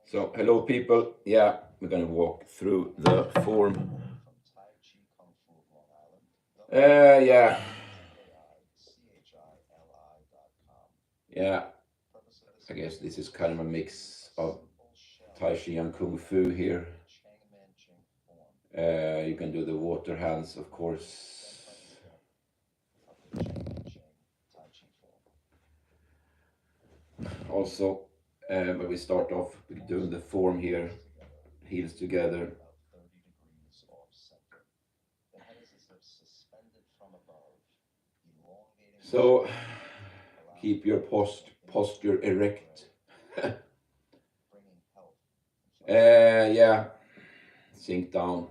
So, hello people. Yeah, we're gonna walk through the form. Yeah, yeah. I guess this is kind of a mix of Tai Chi and Kung Fu here. You can do the water hands, of course. Also, when we start off doing the form here, heels together. So, keep your posture erect. Yeah, sink down.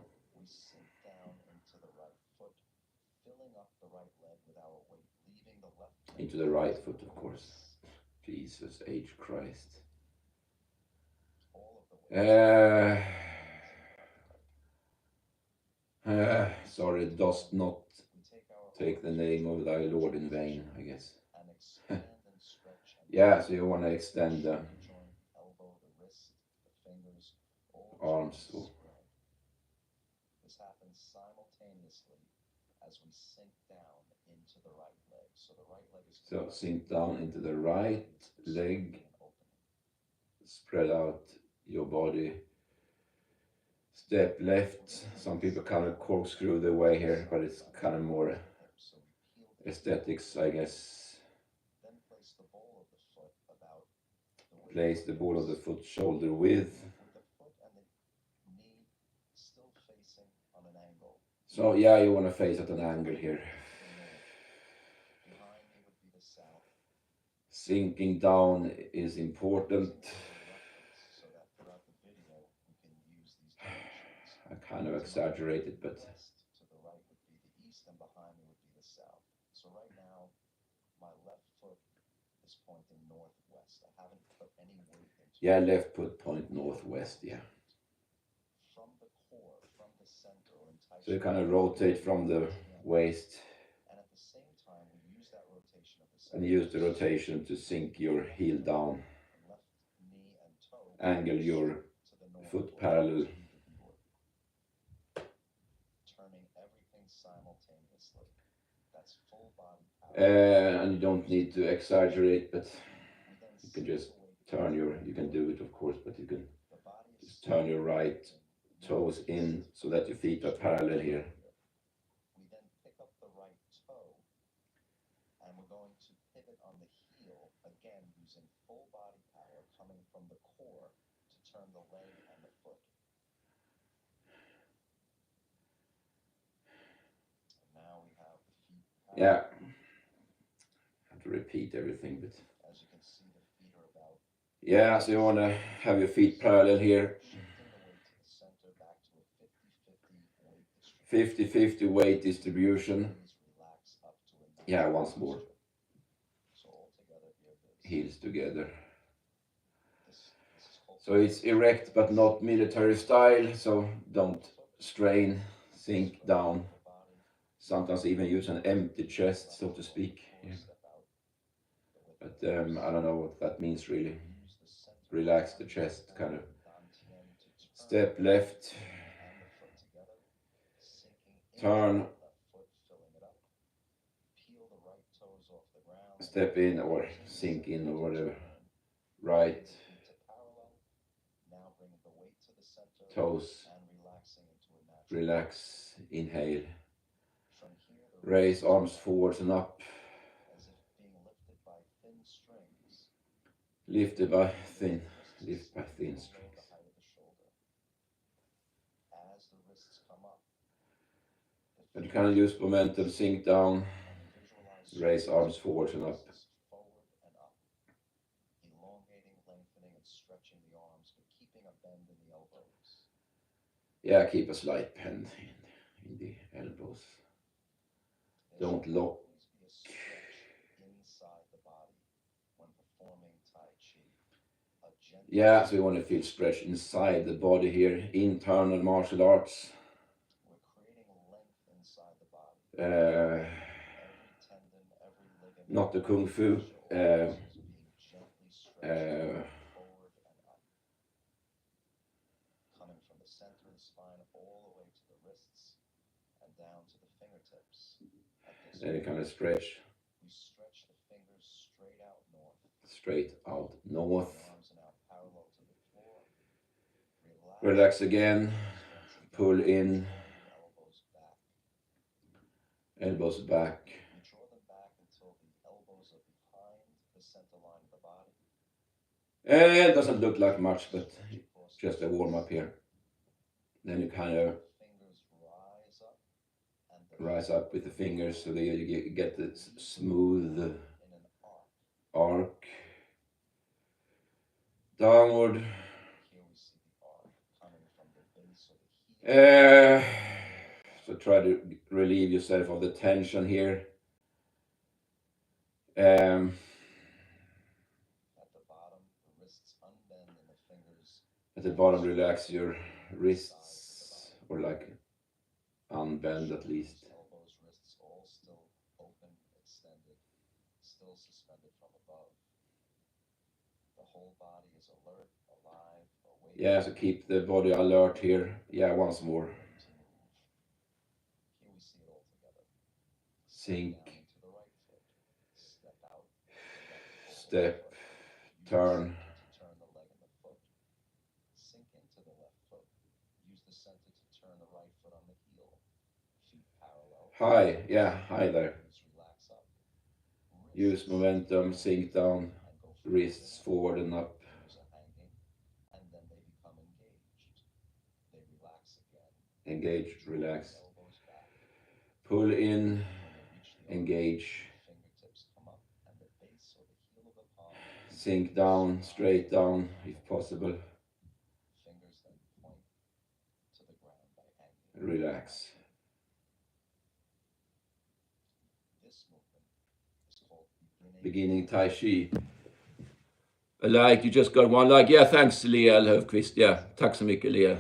Into the right foot, of course. Jesus H. Christ. Sorry, dost not take the name of thy Lord in vain, I guess. Yeah, so you want to extend the arms. So sink down into the right leg, spread out your body, step left. Some people kind of corkscrew the way here, but it's kind of more aesthetics, I guess. Place the ball of the foot shoulder width. So yeah, you want to face at an angle here. Sinking down is important. I kind of exaggerated, but yeah, left foot point northwest, yeah. So you kind of rotate from the waist and use the rotation to sink your heel down. Angle your foot parallel. And you don't need to exaggerate, but you can just turn you can do it of course, but you can just turn your right toes in so that your feet are parallel here. Yeah, I have to repeat everything, but yeah, so you want to have your feet parallel here. 50-50 weight distribution. Yeah, once more. Heels together. So it's erect but not military style, so don't strain, sink down. Sometimes even use an empty chest, so to speak. Yeah. But I don't know what that means really. Relax the chest, kind of. Step left. Turn. Step in or sink in or whatever. Right. Toes. Relax. Inhale. Raise arms forwards and up. Lift by thin strings. And you kind of use momentum, sink down, raise arms forwards and up. Yeah, keep a slight bend in the elbows. Don't lock. Yeah, so you want to feel stretch inside the body here. Internal martial arts. Not the Kung Fu. Then you kind of stretch. Straight out north. Relax again. Pull in. Elbows back. It doesn't look like much, but just a warm up here. Then you kind of rise up with the fingers so that you get this smooth arc downward. So try to relieve yourself of the tension here. At the bottom, relax your wrists, or like unbend at least. Yeah, so keep the body alert here. Yeah, once more. Sink. Step. Turn. High, yeah, high there. Use momentum, sink down, wrists forward and up. Engage, relax. Pull in, engage. Sink down, straight down if possible. Relax. Beginning Tai Chi. A like, you just got one like. Yeah, thanks Lea Löfqvist. Yeah, tack så mycket Lea.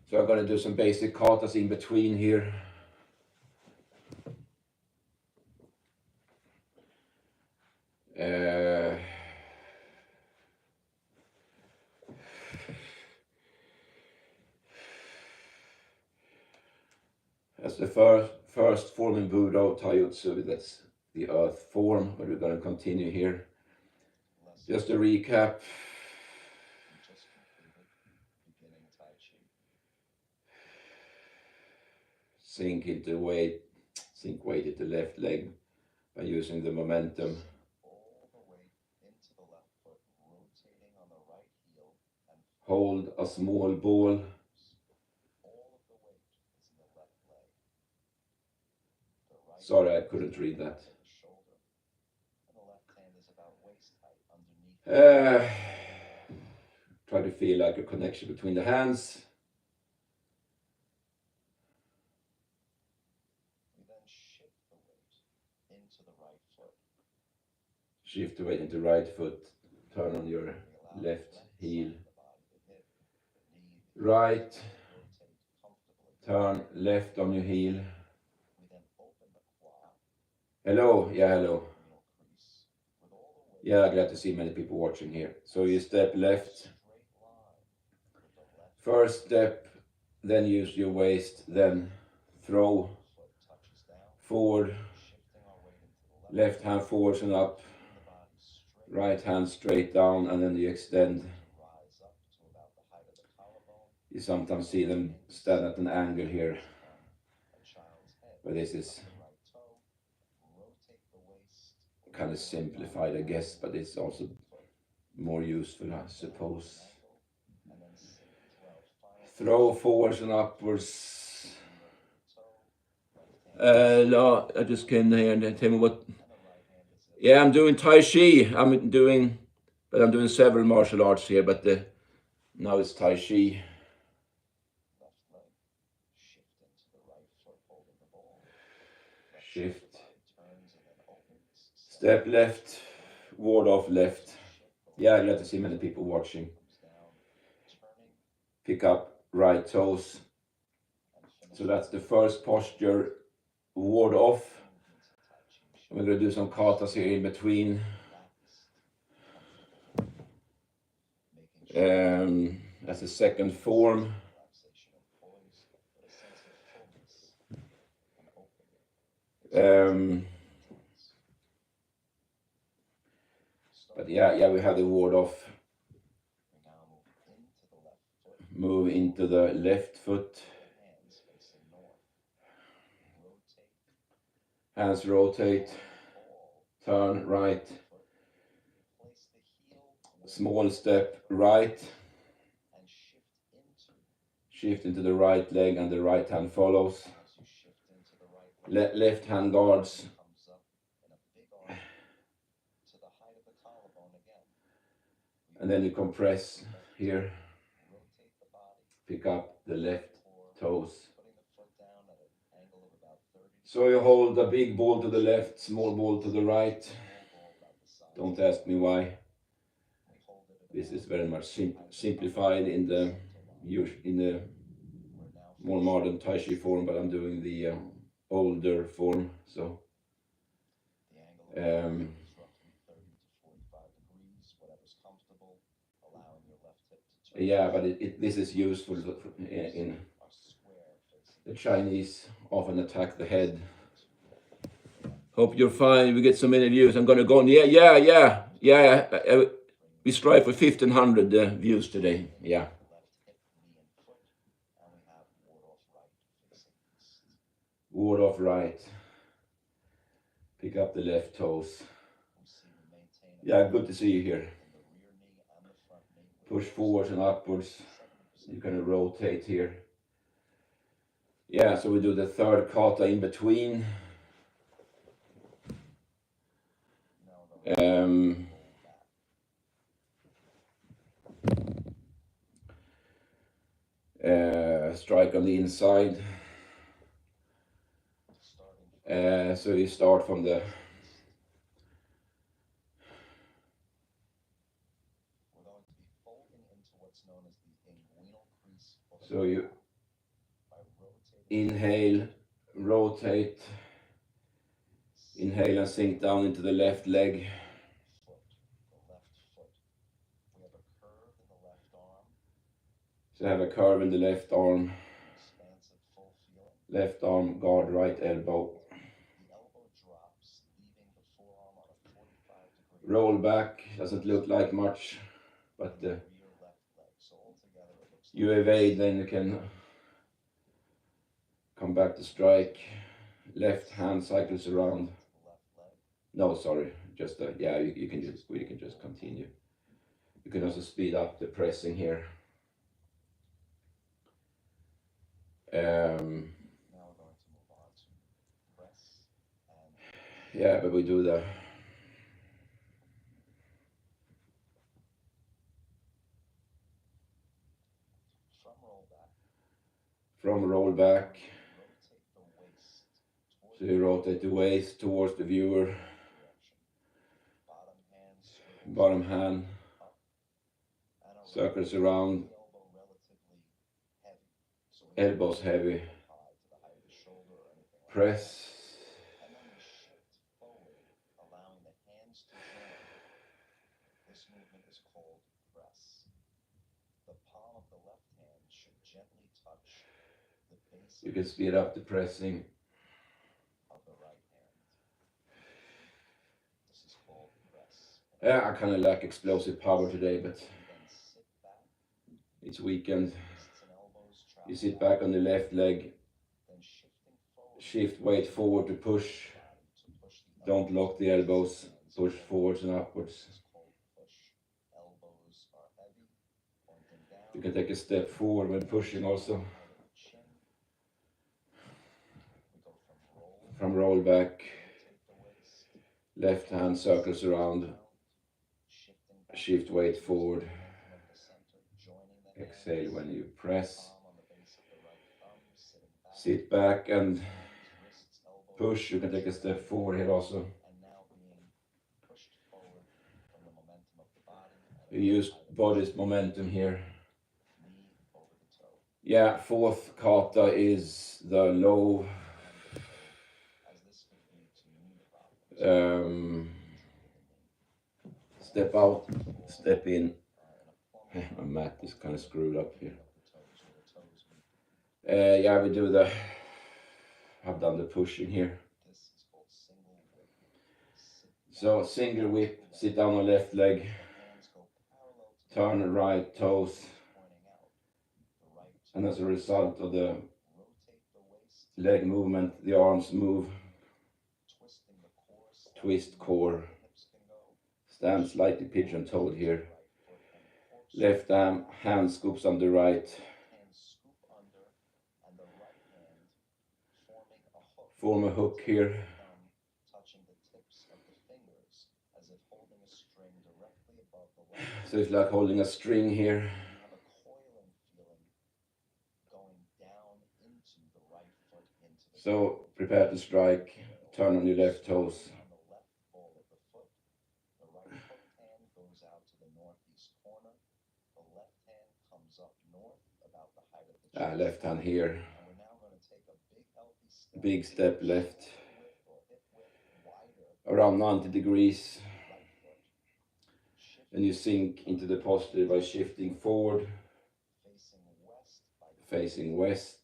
So I'm gonna do some basic katas in between here. As the first form in Budo Taijutsu, that's the earth form, but we're going to continue here. Just a recap. Sink weight into left leg by using the momentum. Hold a small ball. Sorry, I couldn't read that. Try to feel like a connection between the hands. Shift the weight into right foot. Turn on your left heel. Right. Turn left on your heel. Hello, yeah, hello. Yeah, glad to see many people watching here. So you step left. First step, then use your waist, then throw forward. Left hand forwards and up. Right hand straight down, and then you extend. You sometimes see them stand at an angle here, but this is kind of simplified, I guess, but it's also more useful, I suppose. Throw forwards and upwards. I just came here and tell me what. Yeah, I'm doing Tai Chi. I'm doing several martial arts here, but now it's Tai Chi. Shift. Step left. Ward off left. Yeah, glad to see many people watching. Pick up right toes. So that's the first posture. Ward off. We're going to do some katas here in between. As a second form. But yeah, we have the ward off. Move into the left foot. Hands rotate. Turn right. Small step right. Shift into the right leg and the right hand follows. Left hand guards. And then you compress here. Pick up the left toes. So you hold a big ball to the left, small ball to the right. Don't ask me why. This is very much simplified in the more modern Tai Chi form, but I'm doing the older form. So yeah, but this is useful in the Chinese often attack the head. Hope you're fine. We get so many views. I'm gonna go on. Yeah. We strive for 1,500 views today. Yeah. Ward off right. Pick up the left toes. Yeah, good to see you here. Push forwards and upwards. You're gonna rotate here. Yeah, so we do the third kata in between. Strike on the inside. So you start from the so you inhale, rotate, inhale and sink down into the left leg. So have a curve in the left arm. Left arm guard right elbow. Roll back, doesn't look like much, but you evade, then you can come back to strike. Left hand cycles around. No, sorry, just yeah, you can just continue. You can also speed up the pressing here. Yeah, but we do the from roll back. So you rotate the waist towards the viewer. Bottom hand circles around. Elbows heavy. Press. You can speed up the pressing. Yeah, I kind of lack explosive power today, but it's weekend. You sit back on the left leg, shift weight forward to push. Don't lock the elbows, push forwards and upwards. You can take a step forward when pushing also. From roll back, left hand circles around, shift weight forward. Exhale when you press. Sit back and push. You can take a step forward here also. You use body's momentum here. Yeah, fourth kata is the low step out, step in. My mat is kind of screwed up here. Yeah, we do the, I've done the pushing here. So single whip, sit down on left leg, turn right toes, and as a result of the leg movement, the arms move, twist core, stand slightly pigeon-toed here. Left hand scoops on the right, form a hook here. So it's like holding a string here. So prepare to strike, turn on your left toes. Left hand here. Big step left. Around 90 degrees. Then you sink into the posture by shifting forward, facing west.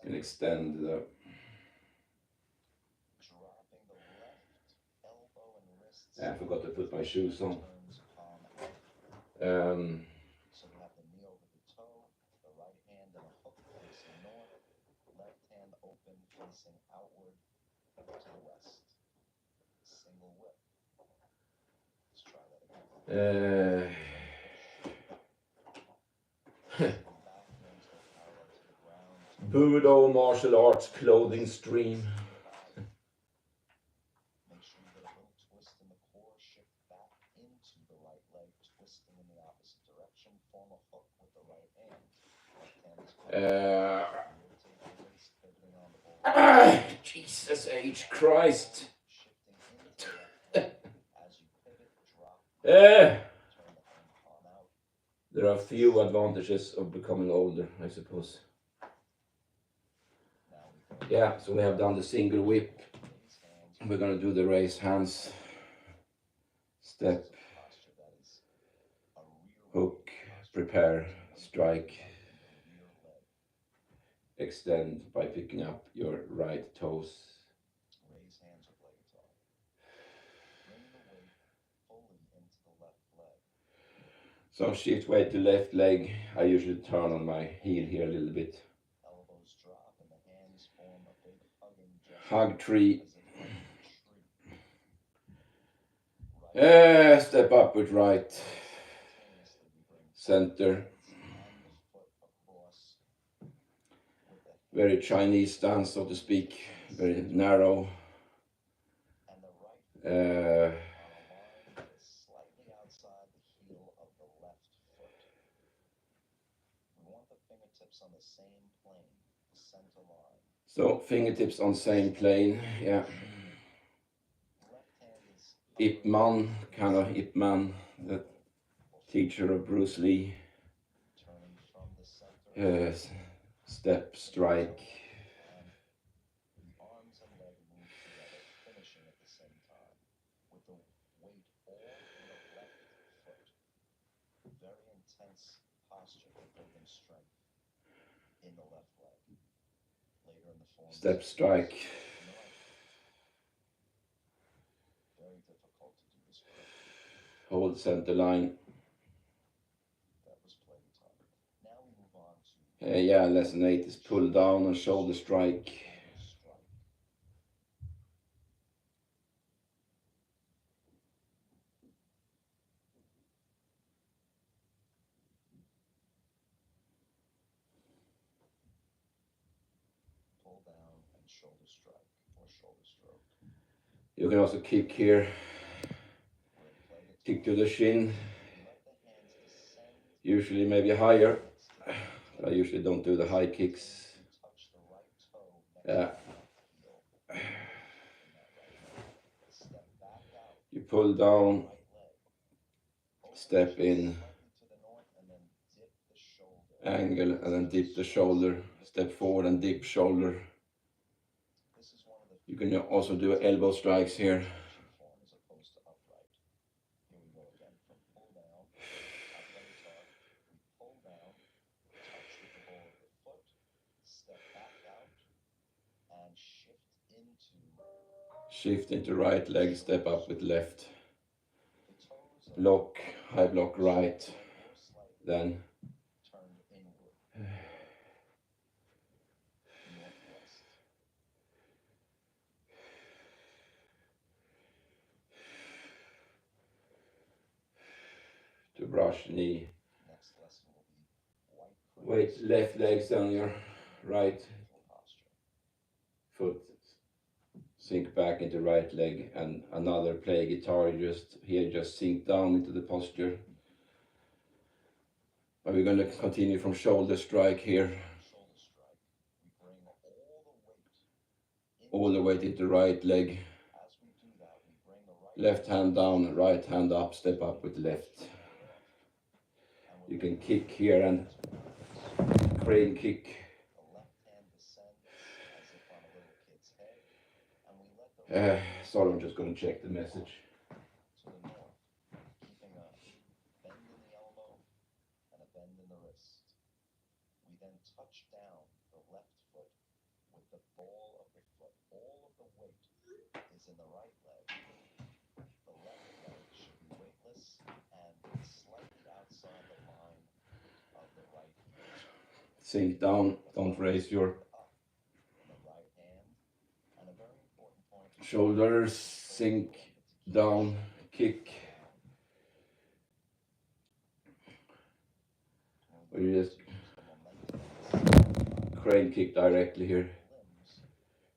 And extend the I forgot to put my shoes on. So we have the knee over the toe, the right hand and a hook facing north, left hand open facing outward to the west. Single whip. Let's try that again. Budo martial arts clothing stream. Make sure you get a little twist in the core, shift back into the right leg, twisting in the opposite direction, form a hook with the right hand. Left hand is rotate the waist, pivoting on the ball. Jesus H. Christ. Shifting into the left leg. As you pivot, drop, turn the hand palm out. There are few advantages of becoming older, I suppose. Yeah, so we have done the single whip. We're going to do the raise hands. Step, hook, prepare, strike, extend by picking up your right toes. Raise hands with leg tall. Bring the weight fully into the left leg. So shift weight to left leg. I usually turn on my heel here a little bit. Elbows drop and the hands form a big hugging gesture. Hug tree. Right. Step up with right. Center. Very Chinese stance, so to speak. Very narrow. Slightly outside the heel of the left foot. We want the fingertips on the same plane, the center line. So fingertips on same plane, yeah. Ip Man, kind of Ip Man, the teacher of Bruce Lee. Step, strike. The arms and leg move together, finishing at the same time, with the weight all in the left foot. Very intense posture for building strength in the left leg. Later in the form. Step, strike. Very difficult to do this correctly. Hold center line. That was playing time. Now we move on to. Yeah, lesson 8 is pull down and shoulder strike. Pull down and shoulder strike or shoulder stroke. You can also kick here. Kick to the shin. Usually maybe higher. I usually don't do the high kicks. Yeah. You pull down, step in, angle, and then dip the shoulder. Step forward and dip shoulder. You can also do elbow strikes here. Shift into right leg, step up with left. The toes are Block, high block right, or slightly then turned inward, northwest. to brush knee. Next lesson will be white Weight cranes, left legs on your right beautiful posture. foot. Sink back into right leg, and another play guitar. Just sink down into the posture. But we're going to continue from shoulder strike here. Shoulder strike. We bring All the weight into right leg. As we do that, we bring the right Left hand down, right hand up, step up with left. You can kick here and crane kick. The left hand descends as if on a little kid's head, and we let the right Sorry, I'm just going to check the message. to the north, keeping a bend in the elbow and a bend in the wrist. We then touch down the left foot with the ball of the foot. All of the weight is in the right leg. The left leg should be weightless and slightly outside the line of the right heel. Sink down, don't raise your Up in the right hand, and a very important point. shoulders. Sink down, kick. Or you just crane kick directly here. Limbs,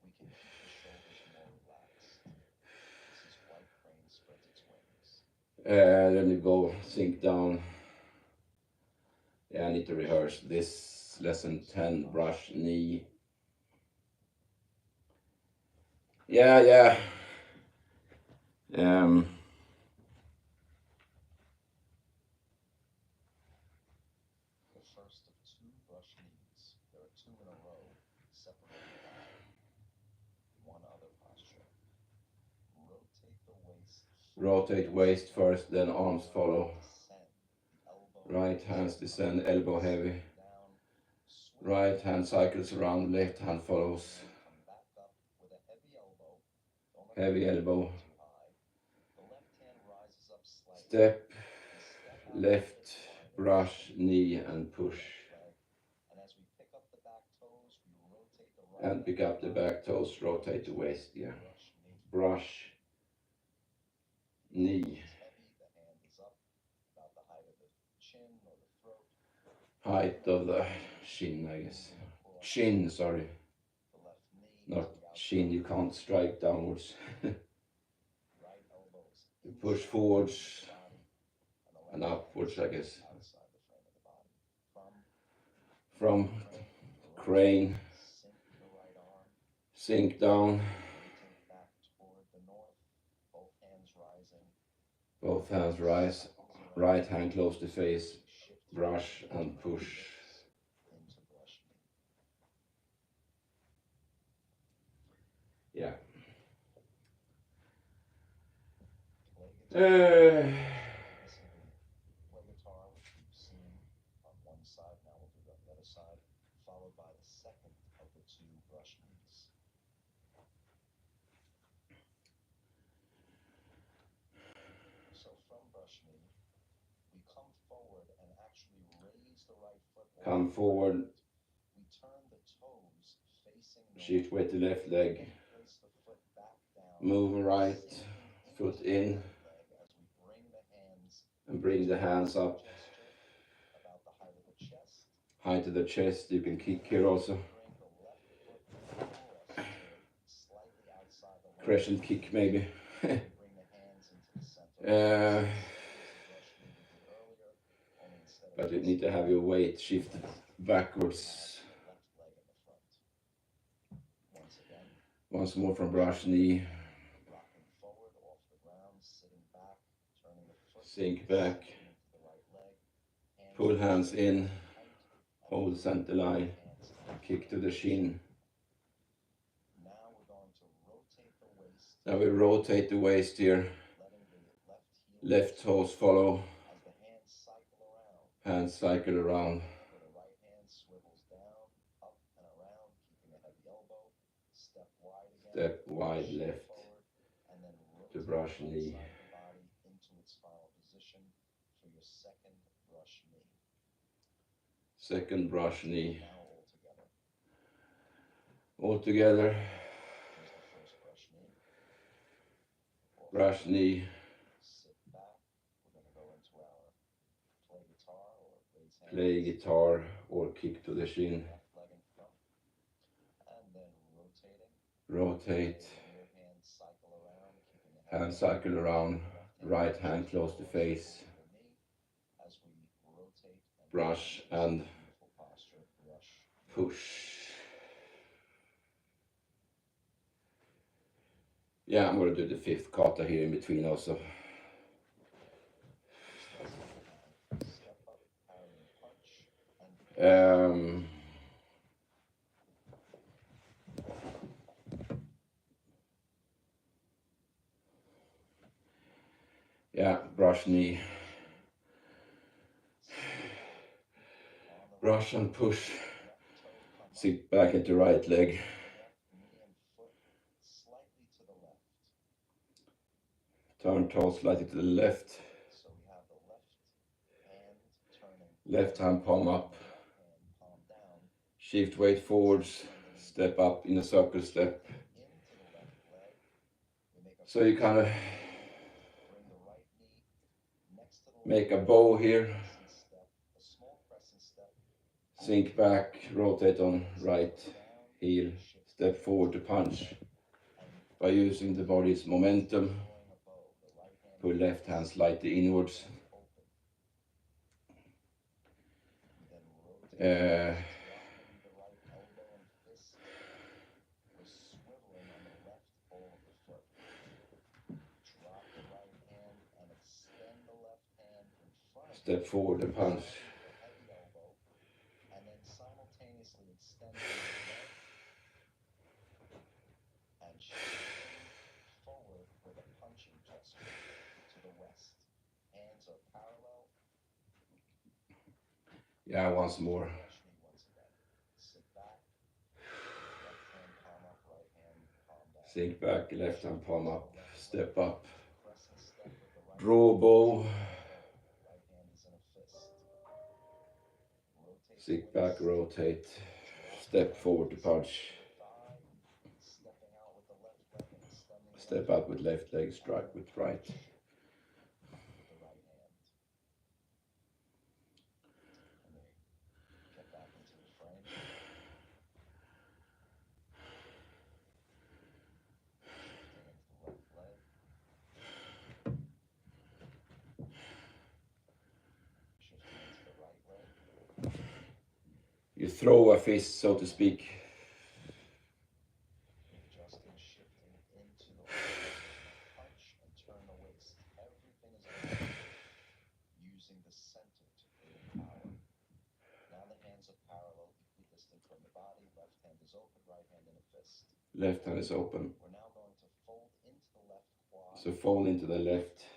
we can keep the shoulders more relaxed. This is white crane spreads its wings. Then you go sink down. Yeah, I need to rehearse this. Lesson 10, brush knee. Yeah. The first of two brush knees. There are two in a row, separated by one other posture. Rotate waist first, then arms follow. Descend. The elbow Right hands descend, elbow heavy. down. Right hand cycles around, left hand follows. Come back up with a heavy elbow. Don't let Heavy the elbow. too high. The left hand rises up slightly. Step, We step out left, the hip brush, knee and push. leg. And as we pick up the back toes, we rotate the right And pick up the back toes, rotate the waist, yeah. brush knee. Brush, knee. It's heavy, the hand is up about the height of the chin or the throat. Height of the shin, I guess. Chin, sorry. The left knee. Not chin, you can't strike downwards. Right elbows. You push forwards Body. and upwards, I guess. Outside the frame of the body. From crane, Sink the right arm. sink down, Rotate back toward the north. Both hands rising. both hands rise, right hand close to face, brush and push. Into brush knee. Yeah. Play guitar, which we've seen on one side, now we'll do it on the other side, followed by the second of the two brush knees. So from brush knee, we come forward and actually raise the right foot. Come forward, We turn the toes facing shift weight to left leg, place the foot back down. move right foot in As we bring the hands and bring the hands up, gesture about the height of the chest. height of the chest. You can kick here also. Bring the left foot before us to slightly outside the line. Crescent kick maybe. Bring the hands into the center. But you need to have your weight shift backwards. Left leg in the front. Once again, Once more from brush knee, rocking forward off the ground, sitting back, turning the foot. sink back, Into the right leg. pull hands in, hold center line, kick to the shin. Now we're going to rotate the waist, Now we rotate the waist here, letting the left heel left toes follow, as the hands cycle around. hands cycle around, So the right hand swivels down, up and around, keeping a heavy elbow. Step wide again. step wide Shift left, forward, to brush knee. Side of the body into its final position for your second brush knee. Second brush knee. Now all together. All together. Here's the first brush knee. Brush knee. Sit back. We're going to go into our play guitar or raise hands. Play guitar or kick to the shin. Left leg in front. And then rotating. Rotate. Your hand cycle around, keeping the Hand cycle around. Right hand close to face. As we rotate and Brush and beautiful posture. Brush. push. Yeah, I'm going to do the fifth kata here in between also. Step up, parallel punch, and yeah, brush knee. Brush and push. Sit back into right leg. knee and foot slightly to the left. Turn toes slightly to the left. So we have the left hand turning. Left hand palm up. Hand palm down. Shift weight forwards. Step up in a circle step. Into the left leg. We make a So you kind of bring the right knee next to the make a bow here. step, a small crescent step. Sink back, rotate on right heel. Step forward to punch. By using the body's momentum, pull left hand slightly inwards. Step forward and punch. And then simultaneously extend the leg and shift forward with a punching gesture to the west. Hands are parallel. Yeah, once more. Once again. Sit back. Left hand palm up, right hand palm down. Sink back, left hand palm up. Step up. Crescent step with the right Draw bow. right hand is in a fist. Rotate Sink the back, waist. rotate. Step forward to punch. Thigh. Stepping out with the left leg and extending the Step up with left leg, strike with right. with the right hand. And then get back into the frame. Shifting into the left leg. Shifting into the right leg. You throw a fist, so to speak. Adjusting, shifting into the left punch and turn the waist. Everything is aligned. Using the center to create power. Now the hands are parallel, equidistant from the body. Left hand is open, right hand in a fist. Left hand is open. We're now going to fold into the left quad. So fold into the left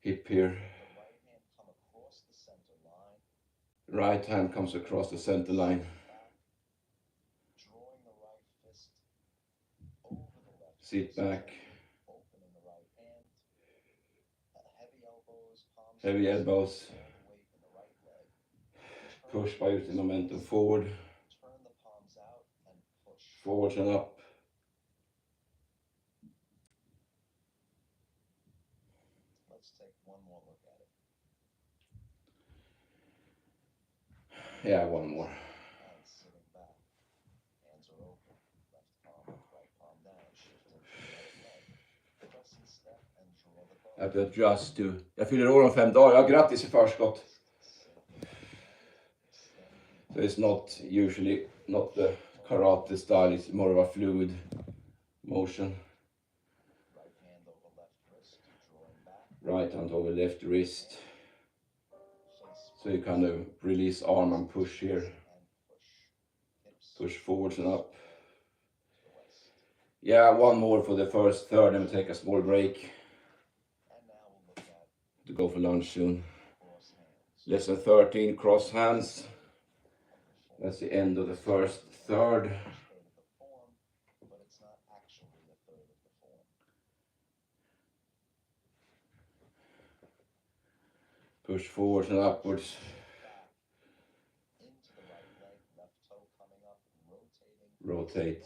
hip here. The right hand come across the center line. Right hand comes across the center line. Back, drawing the right fist over the left. Sit fist, back. Opening the right hand. Heavy elbows, palms. Heavy elbows. All the weight in the right leg. Push by using momentum forward. Turn the palms out and push. Forwards and up. Let's take one more look at it. Yeah, one more. And sitting back. Hands are open. Left palm up, right palm down. Shifting to the right leg. Crescent step and draw the bow. Jag adjust to. Jag fyller år om 5 dagar. Ja, grattis i förskott. So it's not usually not the karate style. It's more of a fluid motion. Right hand over left wrist, drawing back. Right hand over left wrist. Face So you kind of release arm and push here. and push. Hips Push forwards and up. to the waist. Yeah, one more for the first third and we'll take a small break And now we'll look at to go for lunch soon. cross hands. Lesson 13, cross hands. That's the end of the first third. Third of the form, but it's not actually a third of the form. Push forwards and upwards. Back into the right leg, left toe coming up, rotating. Rotate.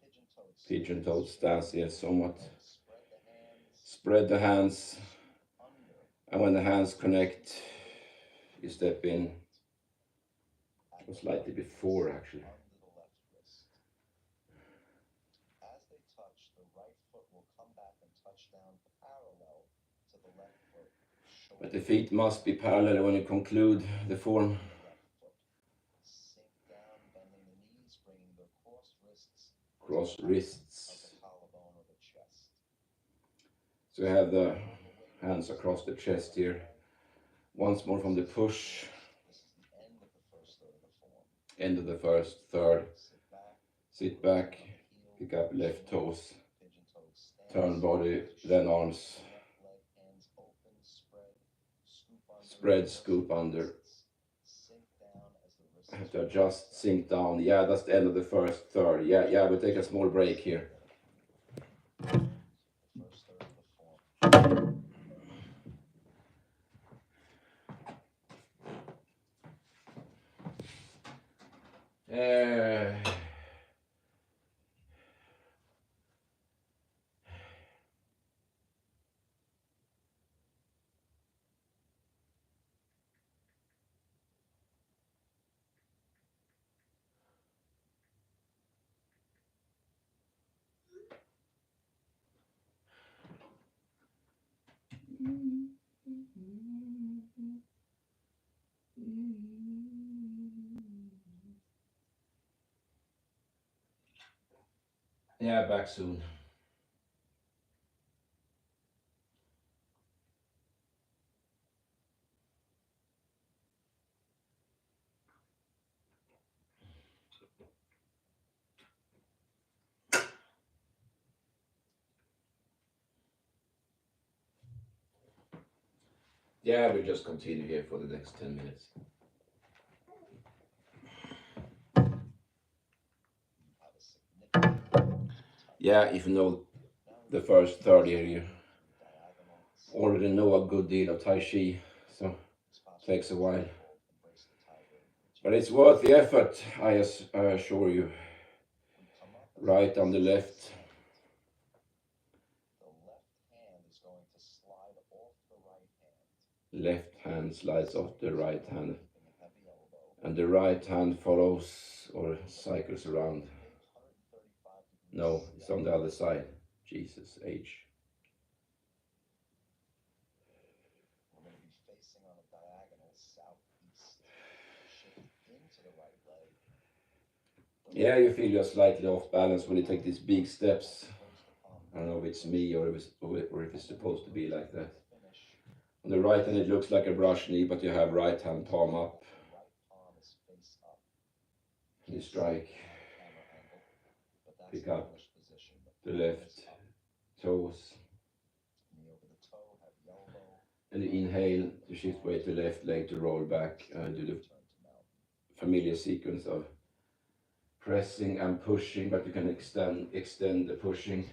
Pigeon-toed Pigeon-toed stance. stance, yes, somewhat. Spread the hands. Spread the hands. Under. And when the hands connect, you step in. Or slightly before, actually. Under the left wrist. As they touch, the right foot will come back and touch down parallel to the left foot. But the feet must be parallel when you conclude the form. Left foot. Sink down, bending the knees, bringing the crossed wrists. Cross Of wrists. the collarbone or the chest. So you have the hands across the chest here. Once more from the push. This is the end of the first third of the form. End of the first third. Sit back. Sit back. Pick up left toes. Turn body, then arms. Spread, scoop under. I have to adjust, sink down. Yeah, that's the end of the first third. Yeah, we'll take a small break here. Yeah, back soon. Yeah, we'll just continue here for the next 10 minutes. Yeah, if you know the first third here, you already know a good deal of Tai Chi, so it takes a while. But it's worth the effort, I assure you. Right on the left. Left hand slides off the right hand. And the right hand follows or cycles around. No, it's on the other side. Jesus H. We're going to be facing on a diagonal southeast. Shift into the right leg. Yeah, you feel you're slightly off balance when you take these big steps. I don't know if it's me or if it's supposed to be like that. On the right hand it looks like a brush knee, but you have right hand palm up. And you strike. Pick up the left toes. And you inhale to shift weight to left leg to roll back and do the familiar sequence of pressing and pushing, but you can extend the pushing.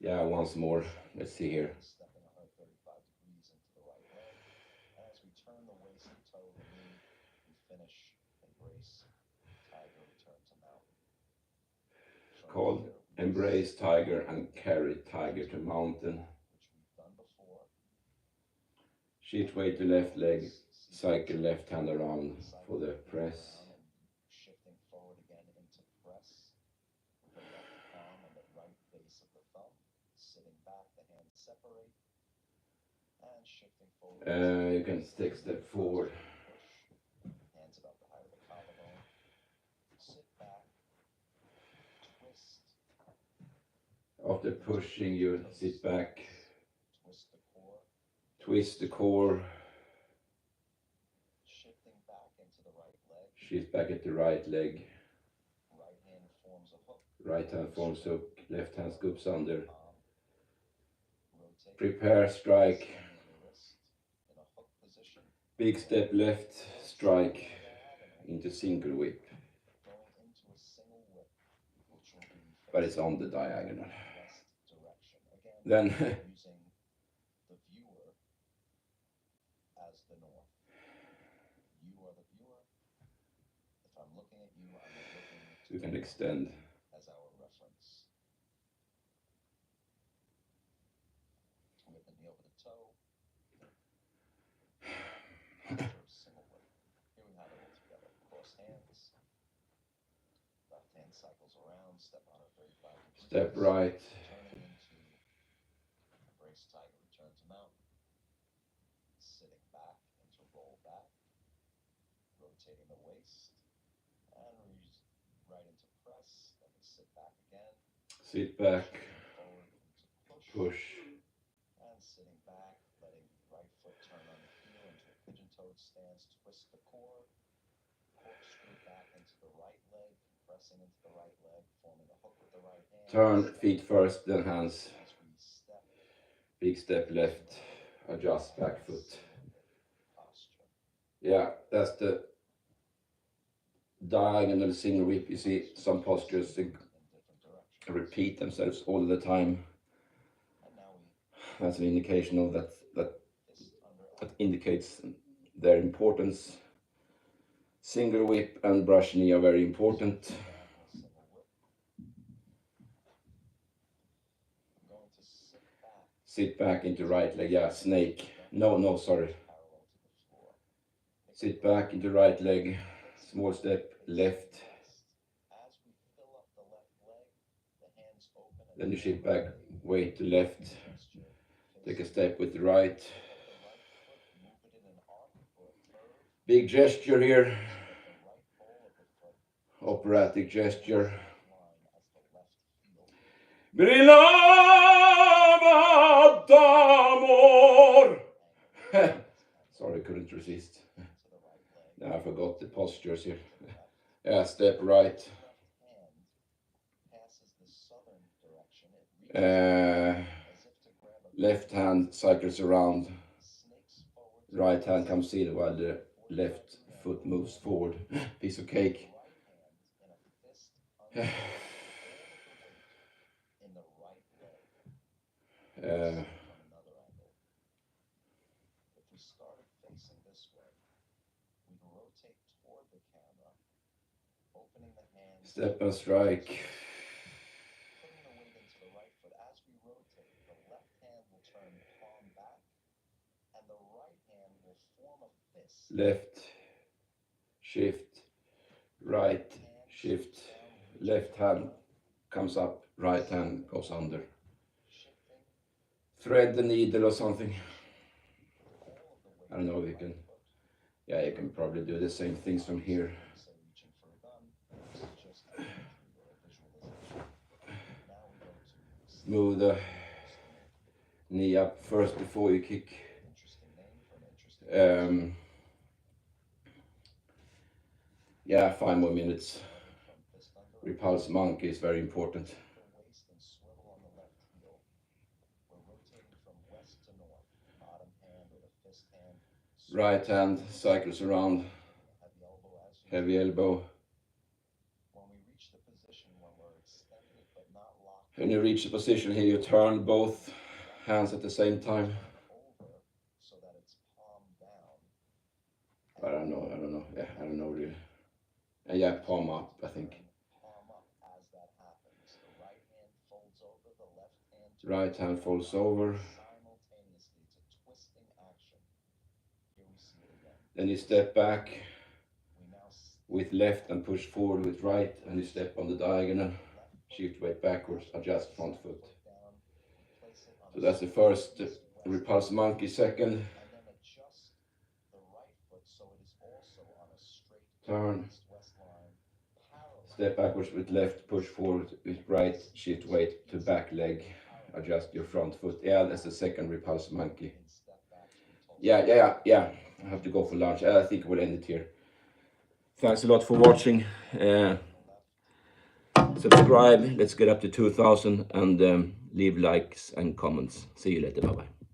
Yeah, once more. Let's see here. As we turn the waist and toe the knee, we finish embrace tiger return to mountain. Called embrace tiger and carry tiger to mountain. Which we've done before. Shift weight to left leg, cycle left hand around for the press. Shifting forward again into press with the left palm on the right base of the thumb. Sitting back, the hands separate. And shifting forward. You can take a step forward. Push. Hands about the height of the collarbone. Sit back. Twist. After pushing, you sit back. Twist the core. Twist the core. Shifting back into the right leg. Shift back at the right leg. Right hand forms a hook. Right hand forms hook. Left hand scoops under. Rotate. Prepare, strike. In a hook position. Big step left, strike into single whip. Going into a single whip, which will be But it's on the diagonal. west direction. Again, Then using You can extend. as our reference. With the knee over the toe. Posture, single whip. Here we have it all together. Cross hands. Left hand cycles around. Step out of 35 degrees. Step right. Turning into embrace tiger. Return to mount. Sitting back into roll back. Rotating the waist. And right into press. Then we sit back again. Sit back. Forward into push. Push. And sitting back, letting the right foot turn on the heel into a pigeon-toed stance. Twist the core. Corkscrew back into the right leg. Pressing into the right leg. Forming a hook with the right hand. Turn feet first, then hands. As we step. Big step left. Adjust back foot. Posture. Yeah, that's the diagonal single whip. You see some postures In different directions. repeat themselves all the time. And now we That's an indication of that fist under that indicates their importance. Single whip and brush knee are very important. diagonal single whip. I'm going to sit back. Sit back into right leg. Yeah, snake. No, sorry. Parallel to the floor. Sit back into right leg. Small step left. As we fill up the left leg, the hands open. Then you shift back, weight to left. Take a step with the right. Move it in an arc or a curve. Big gesture here. The right ball of the foot Operatic gesture. line as the left heel. Brillava d'amor. Sorry, couldn't resist. To the right leg. Now I forgot the postures here. Yeah, step right. Left hand passes the southern direction. It reaches as if to grab a Left hand cycles around. snakes forward. Right hand comes in while the left foot moves forward. Piece of cake. Right hand in a fist under all of the weight in the right leg. Uh, From another angle. If we started facing this way, we'd rotate toward the camera, opening the hands, Step and strike. putting the weight into the right foot. As we rotate, the left hand will turn palm back, and the right hand will form a fist. Left. Shift. Right. Shift. Left hand comes up. Right hand goes under. Shifting Thread the needle or something. all of the weight I don't know if you can. Yeah, you can probably do the same things from here. say reaching for a gun. This is just a imagery or a visualization. Now we go to Move the knee up first before you kick. interesting name for an interesting Yeah, 5 more minutes. from fist under Repulse monkey is very important. the waist and swivel on the left heel. We're rotating from west to north. Bottom hand or the fist hand. Right hand cycles around. Heavy elbow as you. Heavy elbow. When we reach the position when we're extended but not locked When you reach the position here, you turn both hands at the same time. over so that it's palm down. I don't know. Yeah, I don't know really. Yeah, palm up, I think. Palm up as that happens. The right hand folds over, the left hand Right hand folds over. simultaneously. It's a twisting action. Here we see it again. Then you step back We now with left and push forward with right, and you step on the diagonal. Shift weight backwards, adjust front foot. down, place it on So that's the first repulse monkey. Second, and then adjust the right foot so it is also on a straight turn. east-west line, parallel. Step backwards with left, push forward with right, shift weight to back leg. Adjust your front foot. Yeah, that's the second repulse monkey. In step backs, we talk Yeah. I have to go for lunch. I think we'll end it here. Thanks a lot for watching. Subscribe. Let's get up to 2,000 and leave likes and comments. See you later. Bye bye.